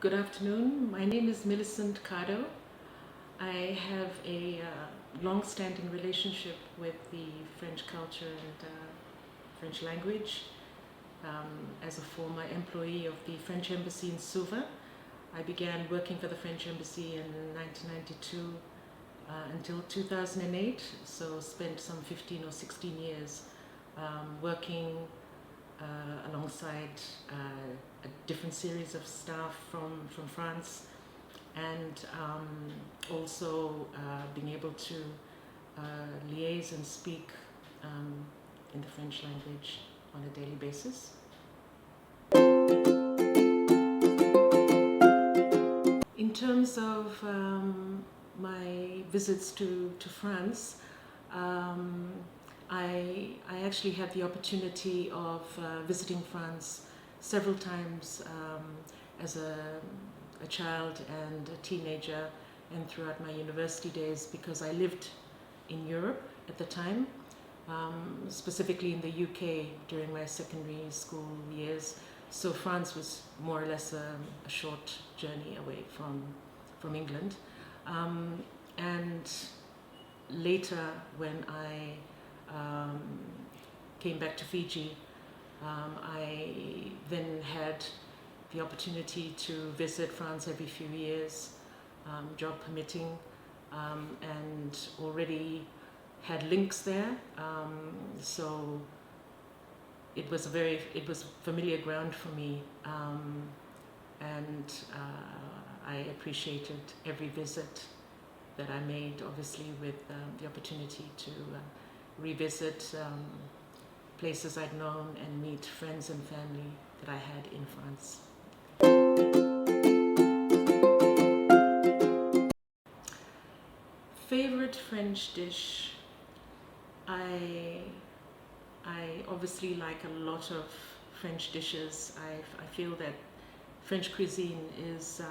Good afternoon. My name is Millicent Kado. I have a long-standing relationship with the French culture and French language. As a former employee of the French Embassy in Suva, I began working for the French Embassy in 1992 until 2008, so spent some 15 or 16 years working alongside a different series of staff from France, and also being able to liaise and speak in the French language on a daily basis. In terms of my visits to France, I actually had the opportunity of visiting France several times as a child and a teenager and throughout my university days, because I lived in Europe at the time, specifically in the UK during my secondary school years. So France was more or less a short journey away from England. And later, when I came back to Fiji, I then had the opportunity to visit France every few years, job permitting, and already had links there. So it was familiar ground for me, and I appreciated every visit that I made, obviously with the opportunity to revisit places I'd known and meet friends and family that I had in France. Favorite French dish? I obviously like a lot of French dishes. I feel that French cuisine is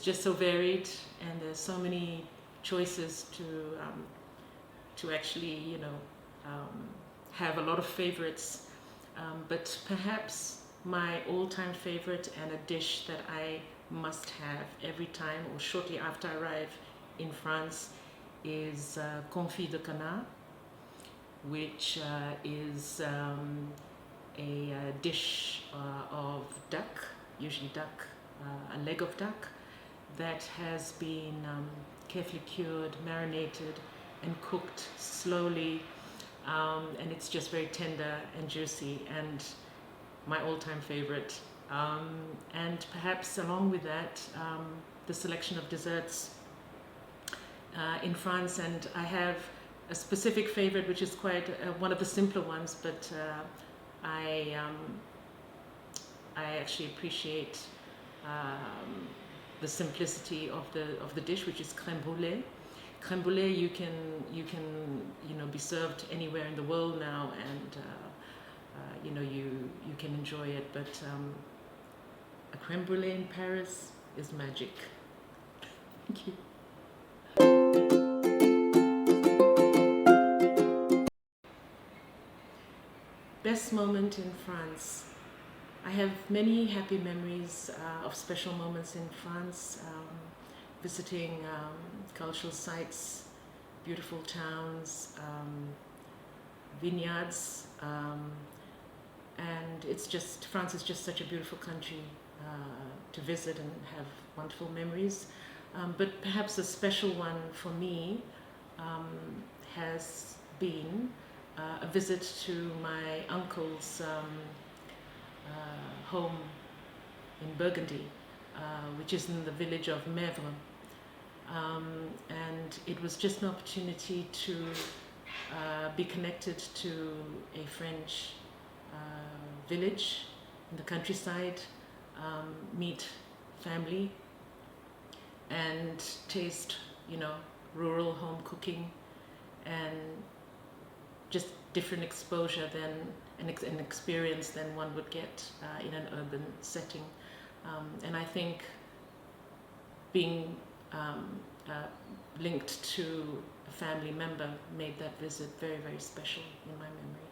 just so varied, and there's so many choices to actually, have a lot of favorites. But perhaps my all-time favorite and a dish that I must have every time or shortly after I arrive in France is confit de canard, which is a dish of duck, usually duck, a leg of duck, that has been carefully cured, marinated, and cooked slowly, and it's just very tender and juicy, and my all-time favorite. And perhaps along with that, the selection of desserts in France, and I have a specific favorite which is quite one of the simpler ones, but I actually appreciate the simplicity of the dish, which is crème brûlée. Crème brûlée you can be served anywhere in the world now, and you can enjoy it, but a crème brûlée in Paris is magic. Thank you. Best moment in France. I have many happy memories of special moments in France, visiting cultural sites, beautiful towns, vineyards, and France is just such a beautiful country to visit and have wonderful memories. But perhaps a special one for me has been a visit to my uncle's home in Burgundy, which is in the village of Mèvres. And it was just an opportunity to be connected to a French village in the countryside, meet family, and taste, rural home cooking, and just different exposure than an experience than one would get in an urban setting. And I think being linked to a family member made that visit very, very special in my memory.